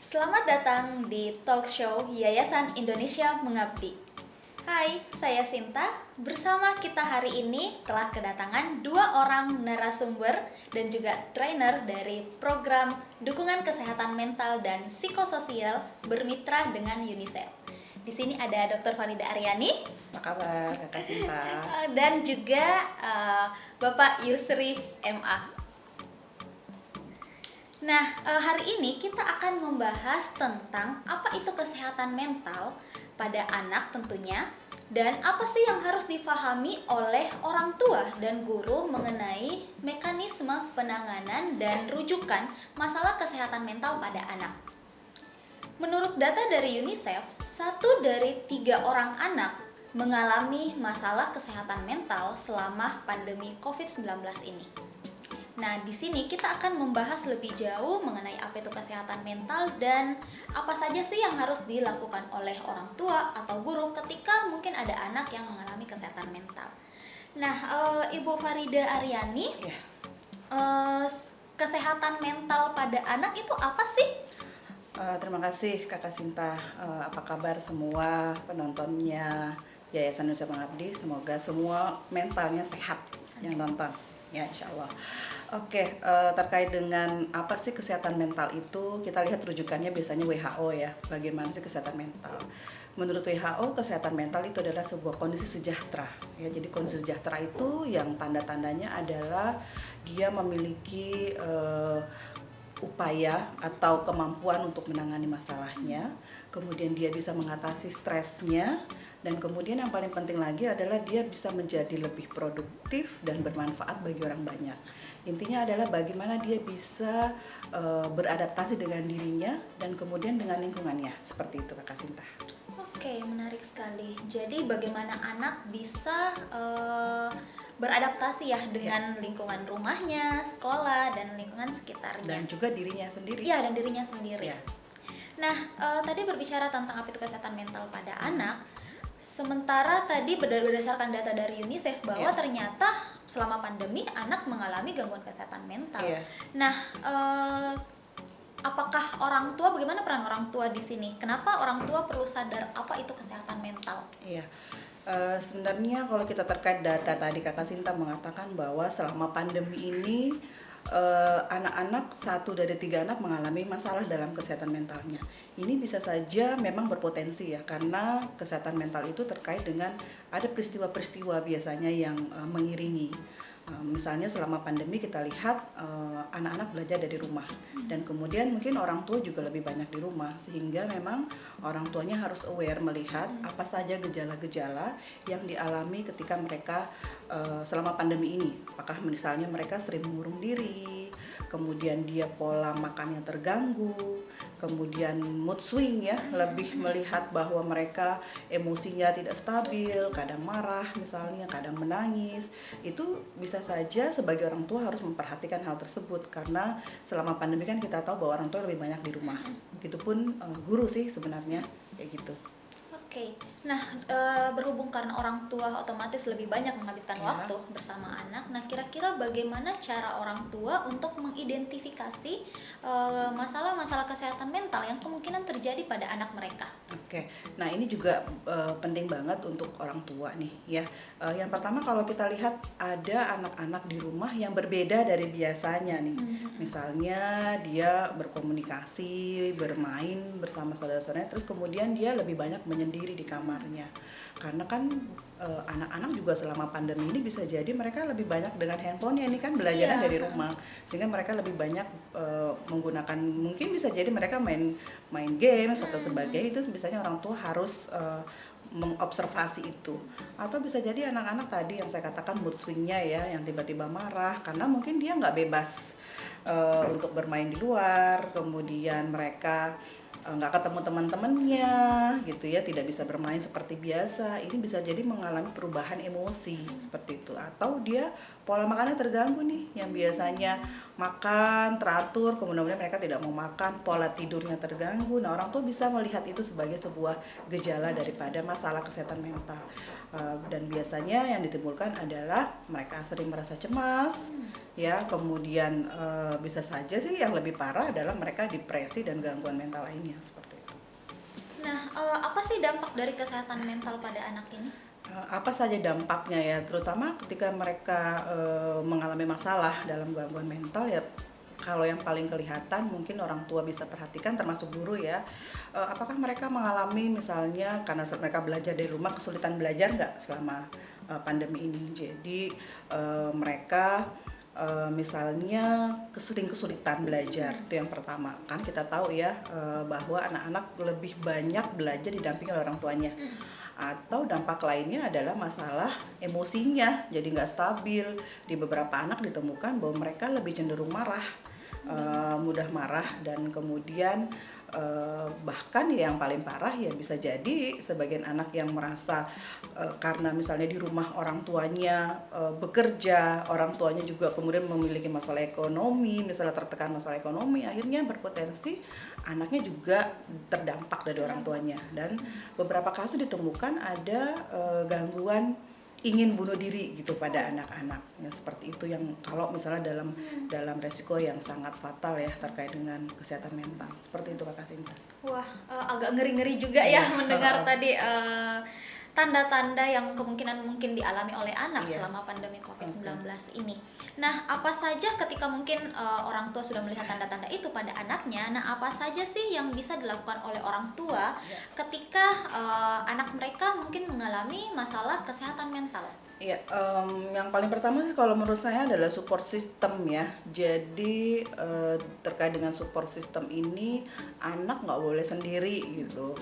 Selamat datang di talk show Yayasan Indonesia Mengabdi. Hai, saya Sinta. Bersama kita hari ini telah kedatangan dua orang narasumber dan juga trainer dari program dukungan kesehatan mental dan psikososial bermitra dengan UNICEF. Di sini ada Dr. Farida Aryani. Apa kabar, Kakak Sinta? Dan juga Bapak Yusri MA. Nah, hari ini kita akan membahas tentang apa itu kesehatan mental pada anak tentunya, dan apa sih yang harus difahami oleh orang tua dan guru mengenai mekanisme penanganan dan rujukan masalah kesehatan mental pada anak. Menurut data dari UNICEF, 1 dari 3 orang anak mengalami masalah kesehatan mental selama pandemi COVID-19 ini. Nah, di sini kita akan membahas lebih jauh mengenai apa itu kesehatan mental dan apa saja sih yang harus dilakukan oleh orang tua atau guru ketika mungkin ada anak yang mengalami kesehatan mental. Nah, Ibu Farida Aryani, kesehatan mental pada anak itu apa sih? Terima kasih Kakak Sinta. Apa kabar semua penontonnya Yayasan Indonesia Mengabdi? Semoga semua mentalnya sehat yang nonton, ya insya Allah. Oke, terkait dengan apa sih kesehatan mental itu, kita lihat rujukannya biasanya WHO ya. Bagaimana sih kesehatan mental? Menurut WHO, kesehatan mental itu adalah sebuah kondisi sejahtera. Ya, jadi kondisi sejahtera itu yang tanda-tandanya adalah dia memiliki upaya atau kemampuan untuk menangani masalahnya, kemudian dia bisa mengatasi stresnya, dan kemudian yang paling penting lagi adalah dia bisa menjadi lebih produktif dan bermanfaat bagi orang banyak. Intinya adalah bagaimana dia bisa beradaptasi dengan dirinya dan kemudian dengan lingkungannya. Seperti itu Kakak Sinta. Oke, menarik sekali. Jadi bagaimana anak bisa beradaptasi ya dengan lingkungan rumahnya, sekolah, dan lingkungan sekitarnya. Dan juga dirinya sendiri. Iya, dan dirinya sendiri. Ya. Nah, tadi berbicara tentang apa itu kesehatan mental pada anak. Sementara tadi berdasarkan data dari UNICEF bahwa ternyata selama pandemi anak mengalami gangguan kesehatan mental. Nah, apakah orang tua, bagaimana peran orang tua di sini? Kenapa orang tua perlu sadar apa itu kesehatan mental? Iya. Sebenarnya kalau kita terkait data tadi Kakak Sinta mengatakan bahwa selama pandemi ini anak-anak 1 dari 3 anak mengalami masalah dalam kesehatan mentalnya. Ini bisa saja memang berpotensi ya, karena kesehatan mental itu terkait dengan ada peristiwa-peristiwa biasanya yang mengiringi. Misalnya selama pandemi kita lihat anak-anak belajar dari rumah, dan kemudian mungkin orang tua juga lebih banyak di rumah, sehingga memang orang tuanya harus aware melihat apa saja gejala-gejala yang dialami ketika mereka selama pandemi ini. Apakah misalnya mereka sering mengurung diri, kemudian dia pola makannya terganggu, kemudian mood swing ya, lebih melihat bahwa mereka emosinya tidak stabil, kadang marah misalnya, kadang menangis. Itu bisa saja sebagai orang tua harus memperhatikan hal tersebut, karena selama pandemi kan kita tahu bahwa orang tua lebih banyak di rumah. Begitupun guru sih sebenarnya kayak gitu. Oke, nah berhubung karena orang tua otomatis lebih banyak menghabiskan waktu bersama anak. Nah, kira-kira bagaimana cara orang tua untuk mengidentifikasi masalah-masalah kesehatan mental yang kemungkinan terjadi pada anak mereka? Oke, nah ini juga penting banget untuk orang tua nih ya. Yang pertama, kalau kita lihat ada anak-anak di rumah yang berbeda dari biasanya nih. Misalnya dia berkomunikasi, bermain bersama saudara-saudaranya, terus kemudian dia lebih banyak menyendiri di kamarnya. Karena kan anak-anak juga selama pandemi ini bisa jadi mereka lebih banyak dengan handphonenya, ini kan belajarnya dari rumah, sehingga mereka lebih banyak menggunakan, mungkin bisa jadi mereka main games atau sebagainya. Itu biasanya orang tua harus mengobservasi itu. Atau bisa jadi anak-anak tadi yang saya katakan mood swingnya ya, yang tiba-tiba marah karena mungkin dia nggak bebas untuk bermain di luar, kemudian mereka nggak ketemu teman-temannya gitu ya, tidak bisa bermain seperti biasa. Ini bisa jadi mengalami perubahan emosi seperti itu. Atau dia pola makannya terganggu nih, yang biasanya makan teratur, kemudian mereka tidak mau makan, pola tidurnya terganggu. Nah, orang tua bisa melihat itu sebagai sebuah gejala daripada masalah kesehatan mental. Dan biasanya yang ditimbulkan adalah mereka sering merasa cemas, ya, kemudian bisa saja sih yang lebih parah adalah mereka depresi dan gangguan mental lainnya seperti itu. Nah, apa sih dampak dari kesehatan mental pada anak ini? Apa saja dampaknya ya, terutama ketika mereka mengalami masalah dalam gangguan mental ya. Kalau yang paling kelihatan mungkin orang tua bisa perhatikan, termasuk guru ya, apakah mereka mengalami misalnya karena mereka belajar dari rumah kesulitan belajar nggak selama pandemi ini. Jadi mereka misalnya kesulitan belajar, itu yang pertama. Kan kita tahu ya bahwa anak-anak lebih banyak belajar didampingi oleh orang tuanya. Atau dampak lainnya adalah masalah emosinya, jadi nggak stabil. Di beberapa anak ditemukan bahwa mereka lebih cenderung marah, mudah marah, dan kemudian bahkan yang paling parah ya bisa jadi sebagian anak yang merasa karena misalnya di rumah orang tuanya bekerja, orang tuanya juga kemudian memiliki masalah ekonomi, misalnya tertekan masalah ekonomi, akhirnya berpotensi anaknya juga terdampak dari orang tuanya. Dan beberapa kasus ditemukan ada gangguan ingin bunuh diri gitu pada anak-anak, ya seperti itu, yang kalau misalnya dalam resiko yang sangat fatal ya terkait dengan kesehatan mental, seperti itu Kakak Sinta. Wah, agak ngeri-ngeri juga ya mendengar tadi tanda-tanda yang kemungkinan mungkin dialami oleh anak selama pandemi COVID-19 ini. Nah, apa saja ketika mungkin orang tua sudah melihat tanda-tanda itu pada anaknya, nah apa saja sih yang bisa dilakukan oleh orang tua ketika anak mereka mungkin mengalami masalah kesehatan mental? Iya, yang paling pertama sih kalau menurut saya adalah support system ya. Jadi terkait dengan support system ini, anak nggak boleh sendiri gitu.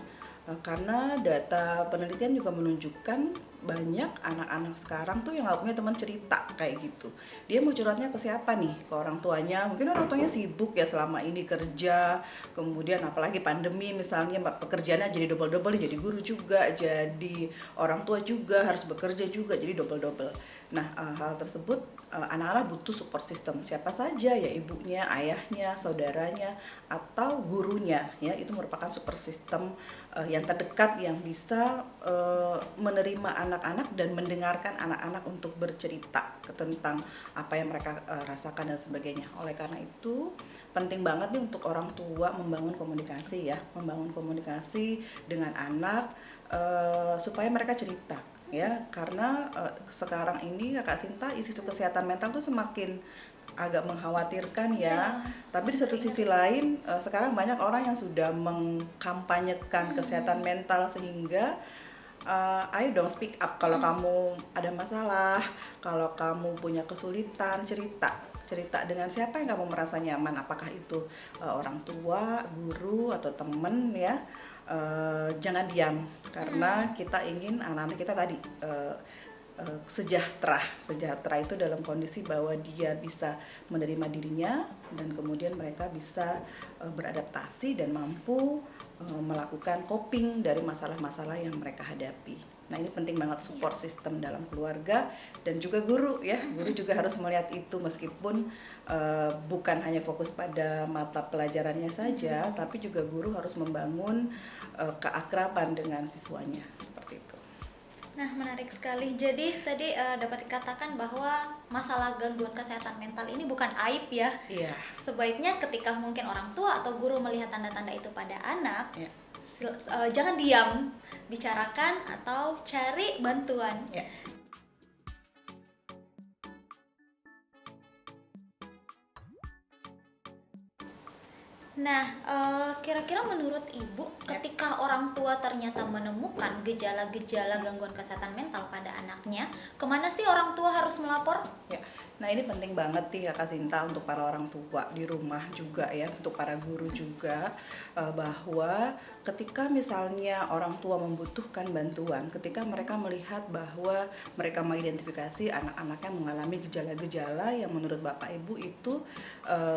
Karena data penelitian juga menunjukkan banyak anak-anak sekarang tuh yang nggak punya teman cerita kayak gitu. Dia mau curhatnya ke siapa nih? Ke orang tuanya. Mungkin orang tuanya sibuk ya selama ini kerja, kemudian apalagi pandemi misalnya pekerjaannya jadi double-double, jadi guru juga, jadi orang tua juga, harus bekerja juga, jadi double-double. Nah, hal tersebut anak-anak butuh support system, siapa saja ya, ibunya, ayahnya, saudaranya, atau gurunya ya, itu merupakan support system yang terdekat yang bisa menerima anak-anak dan mendengarkan anak-anak untuk bercerita tentang apa yang mereka rasakan dan sebagainya. Oleh karena itu penting banget nih untuk orang tua membangun komunikasi ya, membangun komunikasi dengan anak supaya mereka cerita ya, karena sekarang ini Kakak Sinta, isu kesehatan mental tuh semakin agak mengkhawatirkan ya. Tapi di satu sisi lain sekarang banyak orang yang sudah mengkampanyekan kesehatan mental, sehingga ayo dong speak up kalau kamu ada masalah, kalau kamu punya kesulitan, cerita dengan siapa yang kamu merasa nyaman, apakah itu orang tua, guru, atau temen ya. Jangan diam, karena kita ingin anak-anak kita tadi sejahtera itu dalam kondisi bahwa dia bisa menerima dirinya, dan kemudian mereka bisa beradaptasi dan mampu melakukan coping dari masalah-masalah yang mereka hadapi. Nah, ini penting banget support system dalam keluarga, dan juga guru ya. Guru juga harus melihat itu, meskipun bukan hanya fokus pada mata pelajarannya saja, tapi juga guru harus membangun keakraban dengan siswanya, seperti itu. Nah, menarik sekali. Jadi tadi dapat dikatakan bahwa masalah gangguan kesehatan mental ini bukan aib ya. Iya. Sebaiknya ketika mungkin orang tua atau guru melihat tanda-tanda itu pada anak, jangan diam, bicarakan atau cari bantuan. Ya. Nah, kira-kira menurut Ibu, ketika orang tua ternyata menemukan gejala-gejala gangguan kesehatan mental pada anaknya, kemana sih orang tua harus melapor? Ya, Nah ini penting banget nih Kakak Sinta untuk para orang tua di rumah juga ya, untuk para guru juga, bahwa ketika misalnya orang tua membutuhkan bantuan, ketika mereka melihat bahwa mereka mengidentifikasi anak-anaknya mengalami gejala-gejala yang menurut Bapak Ibu itu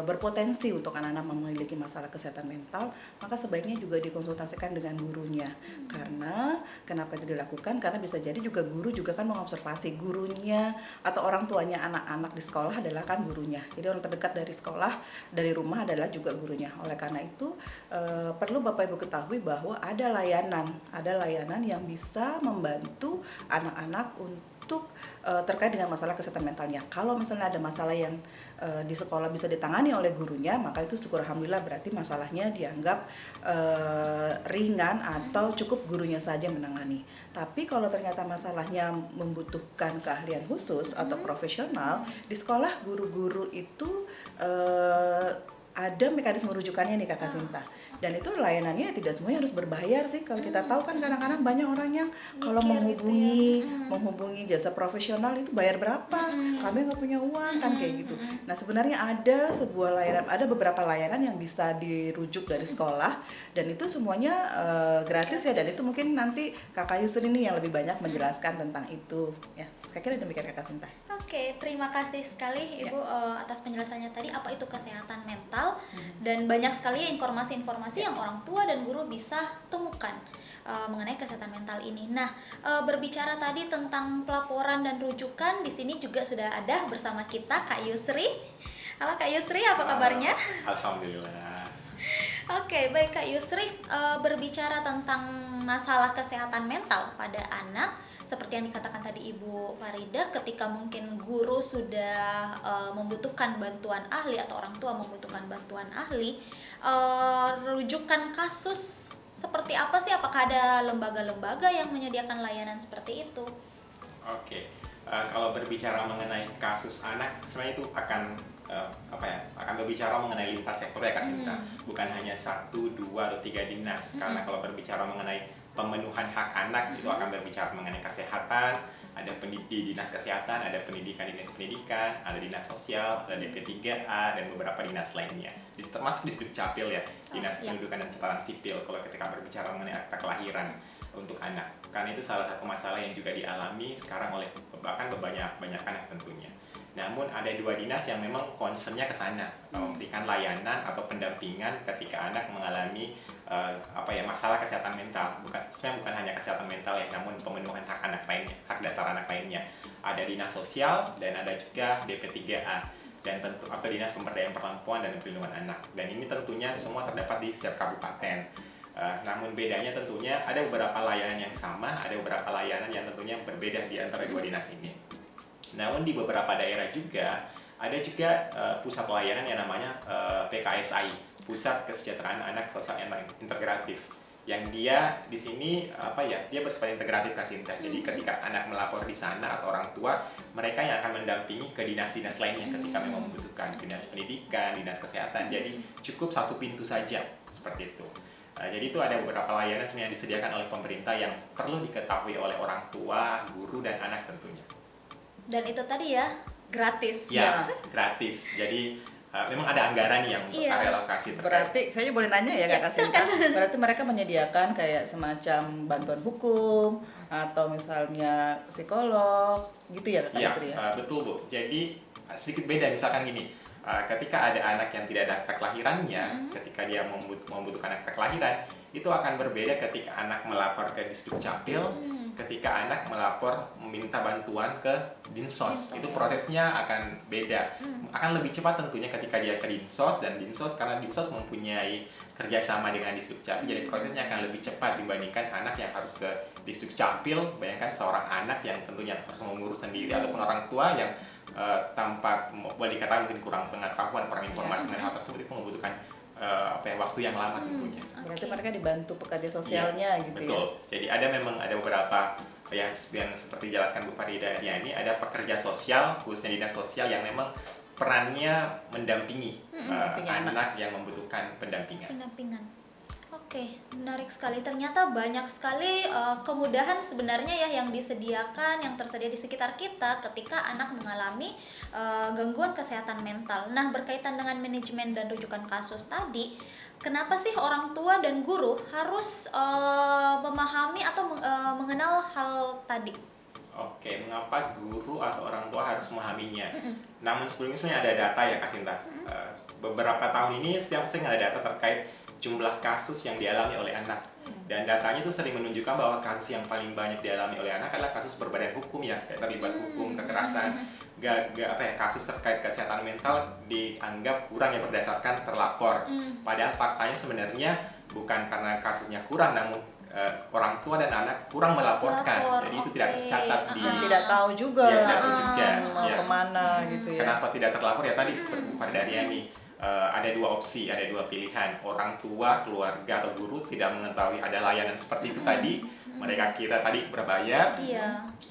berpotensi untuk anak-anak memiliki masalah kesehatan mental, maka sebaiknya juga dikonsultasikan dengan gurunya. Karena kenapa itu dilakukan? Karena bisa jadi juga guru juga kan mengobservasi gurunya atau orang tuanya anak-anak di sekolah adalah kan gurunya. Jadi orang terdekat dari sekolah, dari rumah adalah juga gurunya. Oleh karena itu perlu Bapak Ibu ketahui bahwa ada layanan yang bisa membantu anak-anak untuk terkait dengan masalah kesehatan mentalnya. Kalau misalnya ada masalah yang di sekolah bisa ditangani oleh gurunya, maka itu syukur alhamdulillah, berarti masalahnya dianggap ringan atau cukup gurunya saja menangani. Tapi kalau ternyata masalahnya membutuhkan keahlian khusus atau profesional, di sekolah guru-guru itu ada mekanisme rujukannya nih Kakak Sinta. Dan itu layanannya tidak semuanya harus berbayar sih. Kalau kita tahu kan kadang-kadang banyak orang yang kalau menghubungi jasa profesional itu bayar berapa? Kami nggak punya uang kan kayak gitu. Nah sebenarnya ada sebuah layanan, ada beberapa layanan yang bisa dirujuk dari sekolah dan itu semuanya gratis ya. Dan itu mungkin nanti Kakak Yusri ini yang lebih banyak menjelaskan tentang itu. Ya, saya kira demikian Kakak Sinta. Oke, terima kasih sekali Ibu atas penjelasannya tadi apa itu kesehatan mental dan banyak sekali informasi-informasi yang orang tua dan guru bisa temukan mengenai kesehatan mental ini. Nah, berbicara tadi tentang pelaporan dan rujukan, di sini juga sudah ada bersama kita Kak Yusri. Halo Kak Yusri, apa kabarnya? Alhamdulillah. Oke, baik Kak Yusri, berbicara tentang masalah kesehatan mental pada anak, seperti yang dikatakan tadi Ibu Farida, ketika mungkin guru sudah membutuhkan bantuan ahli atau orang tua membutuhkan bantuan ahli, rujukan kasus seperti apa sih? Apakah ada lembaga-lembaga yang menyediakan layanan seperti itu? Oke. Kalau berbicara mengenai kasus anak, sebenarnya itu akan akan berbicara mengenai lintas sektor ya Kak Sinta. Bukan hanya 1, 2, atau 3 dinas. Karena kalau berbicara mengenai pemenuhan hak anak itu akan berbicara mengenai kesehatan, ada di dinas kesehatan, ada dinas pendidikan, ada dinas sosial, ada DP3A dan beberapa dinas lainnya. Termasuk di Dukcapil ya, dinas pendudukan dan catatan sipil kalau ketika berbicara mengenai akta kelahiran untuk anak. Karena itu salah satu masalah yang juga dialami sekarang oleh bahkan banyak anak tentunya. Namun ada 2 dinas yang memang concernnya ke sana, memberikan layanan atau pendampingan ketika anak mengalami masalah kesehatan mental. Sebenarnya bukan hanya kesehatan mental ya, namun pemenuhan hak anak lainnya, hak dasar anak lainnya. Ada dinas sosial dan ada juga DP3A dan tentu atau dinas pemberdayaan perempuan dan perlindungan anak. Dan ini tentunya semua terdapat di setiap kabupaten. Namun bedanya tentunya ada beberapa layanan yang sama, ada beberapa layanan yang tentunya berbeda di antara 2 dinas ini. Namun di beberapa daerah juga ada juga pusat pelayanan yang namanya PKSI, Pusat Kesejahteraan Anak Sosial Integratif. Yang dia di sini dia bersifat integratif Kak Sinta. Jadi ketika anak melapor di sana atau orang tua, mereka yang akan mendampingi ke dinas-dinas lainnya ketika memang membutuhkan, dinas pendidikan, dinas kesehatan. Jadi cukup 1 pintu saja seperti itu. Jadi itu ada beberapa layanan sebenarnya yang disediakan oleh pemerintah yang perlu diketahui oleh orang tua, guru, dan anak tentunya. Dan itu tadi ya, gratis. Ya, gratis. Jadi memang ada anggaran yang untuk area lokasi terkait. Berarti saya boleh nanya ya Kak Sinta. Berarti mereka menyediakan kayak semacam bantuan hukum atau misalnya psikolog gitu ya Kak Yusri ya? Betul Bu. Jadi sedikit beda misalkan gini. Ketika ada anak yang tidak ada akta kelahirannya, ketika dia membutuhkan akta kelahiran, itu akan berbeda ketika anak melapor ke Disdukcapil, ketika anak melapor meminta bantuan ke Dinsos. Itu prosesnya akan beda. Akan lebih cepat tentunya ketika dia ke Dinsos, dan Dinsos karena Dinsos mempunyai kerjasama dengan Disdukcapil, jadi prosesnya akan lebih cepat dibandingkan anak yang harus ke Disdukcapil. Bayangkan seorang anak yang tentunya harus mengurus sendiri, ataupun orang tua yang tanpa boleh dikatakan mungkin kurang pengetahuan, kurang informasi mengenai hal tersebut, itu membutuhkan waktu yang lama tentunya. Berarti mereka dibantu pekerja sosialnya gitu betul. ya? Jadi ada beberapa yang seperti dijelaskan Bu Farida ya, ini ada pekerja sosial, khususnya dinas sosial yang memang perannya mendampingi anak yang membutuhkan pendampingan. Oke, menarik sekali. Ternyata banyak sekali kemudahan sebenarnya ya yang disediakan, yang tersedia di sekitar kita ketika anak mengalami gangguan kesehatan mental. Nah, berkaitan dengan manajemen dan rujukan kasus tadi, kenapa sih orang tua dan guru harus memahami atau mengenal hal tadi? Oke, mengapa guru atau orang tua harus memahaminya? Namun sebelumnya sebenarnya ada data ya Kak Sinta. Beberapa tahun ini setiap sering ada data terkait jumlah kasus yang dialami oleh anak. Dan datanya itu sering menunjukkan bahwa kasus yang paling banyak dialami oleh anak adalah kasus berbadan hukum ya, kayak terlibat hukum, kekerasan, kasus terkait kesehatan mental dianggap kurang ya berdasarkan terlapor. Padahal faktanya sebenarnya bukan karena kasusnya kurang, namun orang tua dan anak kurang melaporkan, jadi itu tidak tercatat di Dan tidak tahu juga, ya, tidak tahu juga mau ya. kemana gitu ya. Kenapa tidak terlapor ya tadi seperti Bu Fardariani, ada dua opsi, ada dua pilihan. Orang tua, keluarga atau guru tidak mengetahui ada layanan seperti itu tadi. Mereka kira tadi berbayar,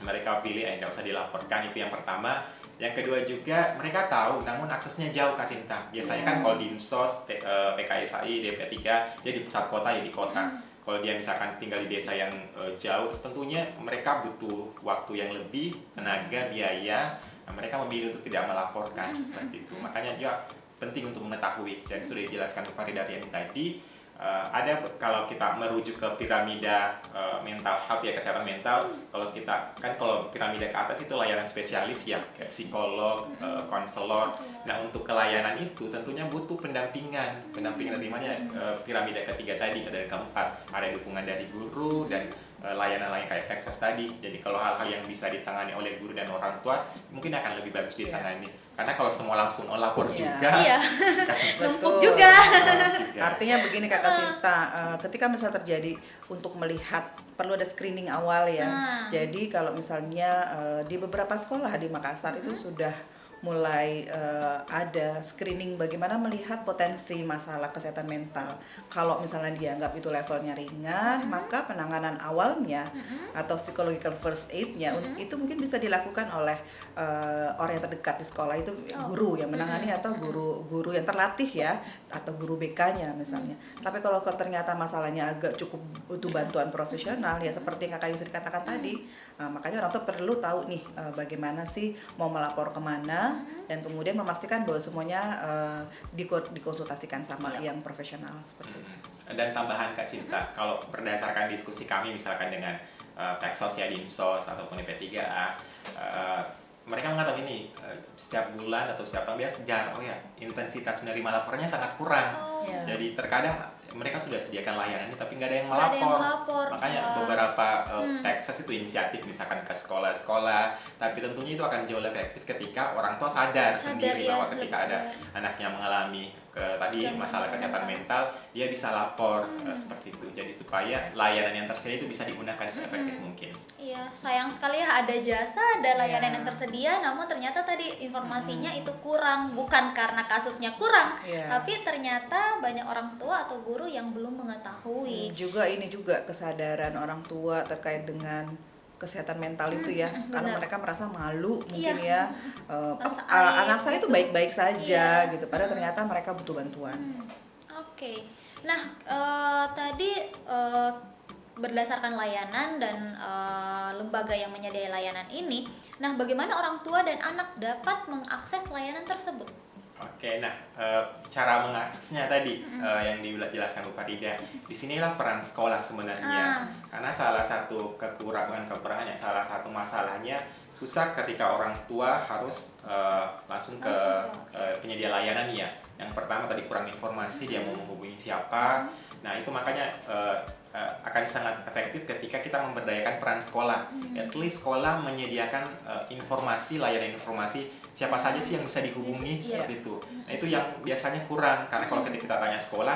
mereka pilih tidak usah dilaporkan, itu yang pertama. Yang kedua juga mereka tahu, namun aksesnya jauh Kak Sinta. Biasanya kan kalau di Dinsos, PKSAI, DP3, dia di pusat kota ya di kota. Kalau dia misalkan tinggal di desa yang jauh, tentunya mereka butuh waktu yang lebih, tenaga, biaya. Nah, mereka memilih untuk tidak melaporkan seperti itu. Makanya juga penting untuk mengetahui, dan sudah dijelaskan Bu Fardariani tadi. Ada kalau kita merujuk ke piramida mental health ya, kesehatan mental, kalau piramida ke atas itu layanan spesialis ya, kayak psikolog, konselor. Nah, untuk kelayanan itu tentunya butuh pendampingan dari mana piramida ketiga tadi dan keempat, ada dukungan dari guru dan layanan-layanan kayak Texas tadi. Jadi kalau hal-hal yang bisa ditangani oleh guru dan orang tua mungkin akan lebih bagus ditangani. Karena kalau semua langsung melapor juga, numpuk juga. Artinya begini Kakak Sinta, ketika misalnya terjadi untuk melihat, perlu ada screening awal ya. Jadi kalau misalnya di beberapa sekolah di Makassar itu sudah mulai ada screening bagaimana melihat potensi masalah kesehatan mental. Kalau misalnya dianggap itu levelnya ringan, maka penanganan awalnya atau psychological first aid-nya itu mungkin bisa dilakukan oleh orang yang terdekat di sekolah, itu guru yang menangani atau guru yang terlatih ya, atau guru BK-nya misalnya. Tapi kalau ternyata masalahnya agak cukup butuh bantuan profesional ya seperti yang Kakak Yusri katakan tadi, makanya orang tua perlu tahu nih bagaimana sih mau melapor kemana, dan kemudian memastikan bahwa semuanya dikonsultasikan sama yang profesional seperti itu. Dan tambahan Kak Sinta, kalau berdasarkan diskusi kami misalkan dengan Texas ya, Dinsos ataupun IP3A, mereka mengatakan ini setiap bulan atau setiap tahun biasa intensitas menerima laporannya sangat kurang. Jadi terkadang mereka sudah sediakan layanan ini tapi nggak ada yang melapor. Makanya beberapa Texas itu inisiatif misalkan ke sekolah-sekolah, tapi tentunya itu akan jauh lebih efektif ketika orang tua sadar sendiri bahwa ketika ada anaknya mengalami masalah kesehatan mental, dia bisa lapor seperti itu. Jadi supaya layanan yang tersedia itu bisa digunakan seefektif mungkin. Iya, sayang sekali ya, ada jasa, ada layanan yang tersedia, namun ternyata tadi informasinya itu kurang, bukan karena kasusnya kurang, tapi ternyata banyak orang tua atau guru yang belum mengetahui. Ini juga kesadaran orang tua terkait dengan kesehatan mental itu ya, karena mereka merasa malu mungkin anak saya itu baik-baik saja gitu, padahal ternyata mereka butuh bantuan. Oke. Nah, tadi berdasarkan layanan dan lembaga yang menyediakan layanan ini, nah bagaimana orang tua dan anak dapat mengakses layanan tersebut? Oke, nah cara mengaksesnya tadi yang dijelaskan Bu Farida, disinilah peran sekolah sebenarnya. Karena salah satu kekurangannya, salah satu masalahnya susah ketika orang tua harus langsung ke penyedia layanan ya. Yang pertama tadi kurang informasi, dia mau menghubungi siapa. Nah itu makanya akan sangat efektif ketika kita memberdayakan peran sekolah. At least sekolah menyediakan informasi, layanan informasi siapa saja sih yang bisa dihubungi seperti itu. Nah itu yang biasanya kurang, karena kalau ketika kita tanya sekolah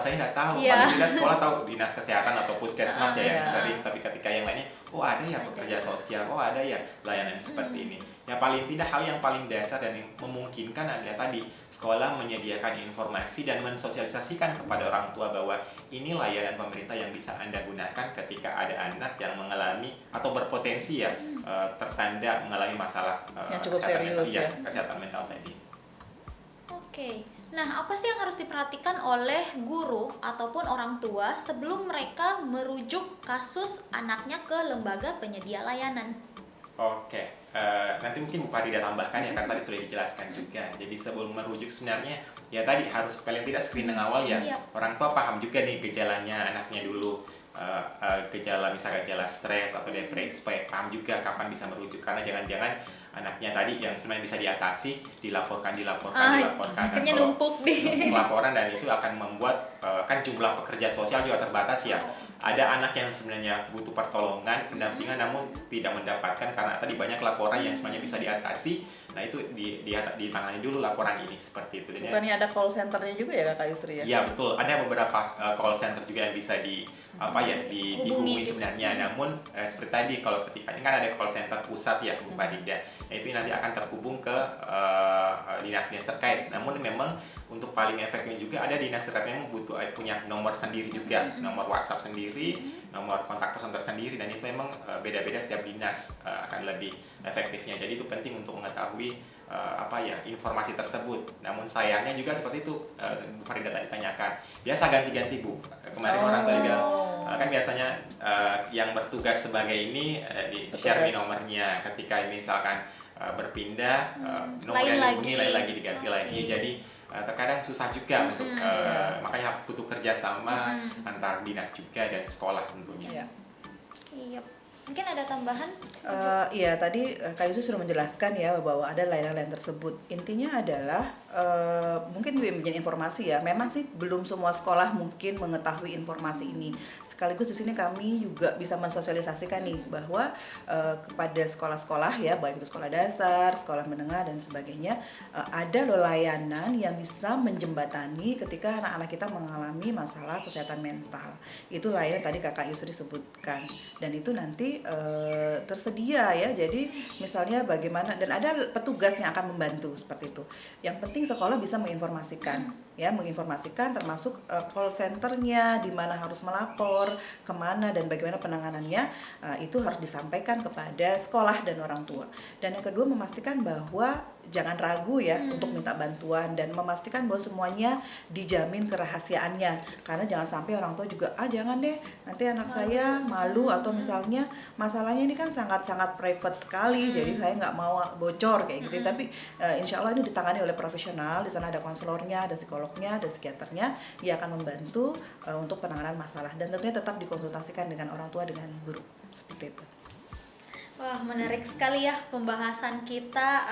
saya nggak tahu. Paling tidak sekolah tahu dinas kesehatan atau puskesmas yang sering, tapi ketika yang lainnya, ada ya pekerja sosial, ada ya layanan seperti ini. Ya paling tidak hal yang paling dasar dan yang memungkinkan adalah tadi sekolah menyediakan informasi dan mensosialisasikan kepada orang tua bahwa ini layanan pemerintah yang bisa Anda gunakan ketika ada anak yang mengalami atau berpotensi tertanda mengalami masalah yang cukup serius kesehatan mental tadi. Oke. Nah, apa sih yang harus diperhatikan oleh guru ataupun orang tua sebelum mereka merujuk kasus anaknya ke lembaga penyedia layanan? Oke, nanti mungkin Bu Farida tambahkan ya, karena tadi sudah dijelaskan juga. Jadi sebelum merujuk sebenarnya ya tadi harus paling tidak screening awal ya. Iya. Orang tua paham juga nih gejalanya anaknya dulu. Gejala misalnya gejala stres atau depresi, supaya paham juga kapan bisa merujuk, karena jangan-jangan anaknya tadi yang sebenarnya bisa diatasi dilaporkan Akhirnya kalau numpuk di laporan, dan itu akan membuat kan jumlah pekerja sosial juga terbatas ya. Ada anak yang sebenarnya butuh pertolongan, pendampingan, namun tidak mendapatkan karena tadi banyak laporan yang sebenarnya bisa diatasi. Nah itu ditangani dulu laporan ini, seperti itu. Bukannya ada call centernya juga ya Kak Yusri ya? Iya betul, ada beberapa call center juga yang bisa dihubungi Hubungi. sebenarnya. Namun seperti tadi, kalau ketika ini kan ada call center pusat ya Bu Farida, nah, itu nanti akan terhubung ke dinas-dinas terkait. Namun memang untuk paling efektif juga ada dinas terkait yang butuh punya nomor sendiri juga, nomor WhatsApp sendiri, nomor kontak person tersendiri, dan itu memang beda-beda setiap dinas akan lebih efektifnya. Jadi itu penting untuk mengetahui informasi tersebut. Namun sayangnya juga seperti itu, Bu Farida tadi tanyakan, biasa ganti-ganti Bu. Kemarin orang tadi bilang kan biasanya yang bertugas sebagai ini di-share di nomornya. Ketika ini misalkan berpindah, nomor Lain yang dihubungi lagi. lagi diganti lagi. Jadi terkadang susah juga untuk makanya butuh kerjasama antar dinas juga dan sekolah tentunya. Iya. Iya. Mungkin ada tambahan? Iya, tadi Kak Yusuf sudah menjelaskan ya bahwa ada layanan-layanan tersebut. Intinya adalah mungkin menjadi informasi ya. Memang sih belum semua sekolah mungkin mengetahui informasi ini. Sekaligus di sini kami juga bisa mensosialisasikan nih bahwa kepada sekolah-sekolah ya, baik itu sekolah dasar, sekolah menengah dan sebagainya, ada loh layanan yang bisa menjembatani ketika anak-anak kita mengalami masalah kesehatan mental. Itu layanan tadi Kakak Yusri sebutkan. Dan itu nanti tersedia ya. Jadi misalnya bagaimana, dan ada petugas yang akan membantu seperti itu. Yang penting sekolah bisa menginformasikan ya, menginformasikan termasuk call centernya, di mana harus melapor, kemana dan bagaimana penanganannya, itu harus disampaikan kepada sekolah dan orang tua. Dan yang kedua, memastikan bahwa jangan ragu ya untuk minta bantuan, dan memastikan bahwa semuanya dijamin kerahasiaannya, karena jangan sampai orang tua juga jangan deh nanti anak saya malu, atau misalnya masalahnya ini kan sangat-sangat private sekali, jadi saya nggak mau bocor kayak gitu. Tapi insya Allah ini ditangani oleh profesional. Di sana ada konselornya, ada psikolognya, ada psikiaternya yang akan membantu untuk penanganan masalah, dan tentunya tetap dikonsultasikan dengan orang tua, dengan guru, seperti itu. Wah, menarik sekali ya pembahasan kita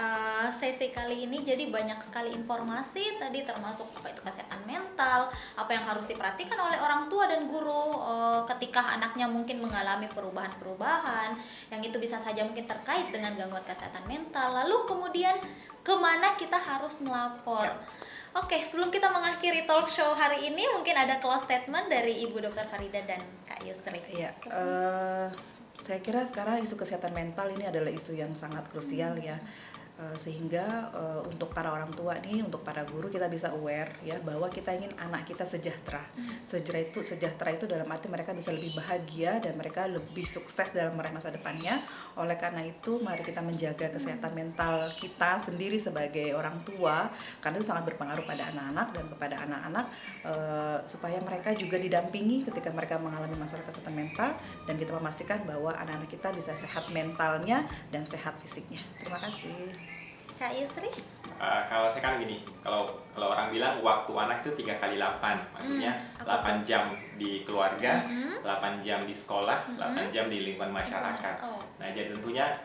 sesi kali ini. Jadi banyak sekali informasi tadi, termasuk apa itu kesehatan mental, apa yang harus diperhatikan oleh orang tua dan guru ketika anaknya mungkin mengalami perubahan-perubahan yang itu bisa saja mungkin terkait dengan gangguan kesehatan mental. Lalu kemudian kemana kita harus melapor. Oke, sebelum kita mengakhiri talk show hari ini, mungkin ada close statement dari Ibu Dr. Farida dan Kak Yusri. Iya, saya kira sekarang isu kesehatan mental ini adalah isu yang sangat krusial ya, sehingga untuk para orang tua nih, untuk para guru, kita bisa aware ya bahwa kita ingin anak kita sejahtera. Sejahtera itu dalam arti mereka bisa lebih bahagia dan mereka lebih sukses dalam meraih masa depannya. Oleh karena itu, mari kita menjaga kesehatan mental kita sendiri sebagai orang tua, karena itu sangat berpengaruh pada anak-anak dan kepada anak-anak, supaya mereka juga didampingi ketika mereka mengalami masalah kesehatan mental, dan kita memastikan bahwa anak-anak kita bisa sehat mentalnya dan sehat fisiknya. Terima kasih. Kak Yusri? Kalau saya kan gini, kalau orang bilang waktu anak itu 3 kali 8, maksudnya 8 jam di keluarga, 8 jam di sekolah, 8 jam di lingkungan masyarakat. Nah, jadi tentunya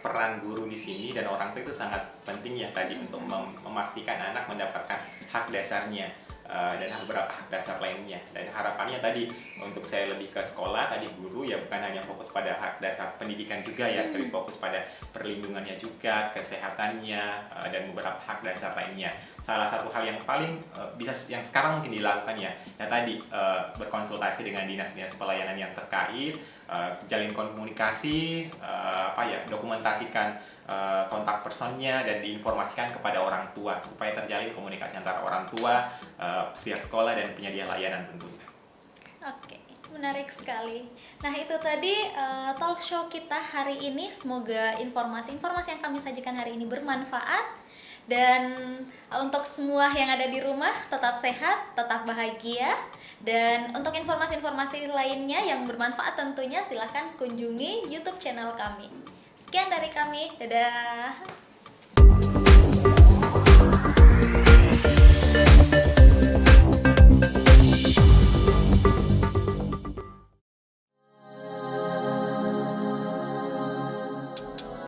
peran guru di sini dan orang tua itu sangat penting ya tadi untuk memastikan anak mendapatkan hak dasarnya. Dan beberapa hak dasar lainnya. Dan harapannya tadi untuk saya lebih ke sekolah, tadi guru ya bukan hanya fokus pada hak dasar pendidikan juga ya, tapi fokus pada perlindungannya juga, kesehatannya, dan beberapa hak dasar lainnya. Salah satu hal yang paling yang sekarang mungkin dilakukan ya tadi berkonsultasi dengan dinas-dinas pelayanan yang terkait, jalin komunikasi, dokumentasikan kontak personnya dan diinformasikan kepada orang tua supaya terjalin komunikasi antara orang tua, pihak sekolah dan penyedia layanan tentunya. Oke, menarik sekali. Nah, itu tadi talk show kita hari ini. Semoga informasi-informasi yang kami sajikan hari ini bermanfaat. Dan untuk semua yang ada di rumah, tetap sehat, tetap bahagia. Dan untuk informasi-informasi lainnya yang bermanfaat tentunya silahkan kunjungi YouTube channel kami. Sekian dari kami, dadah.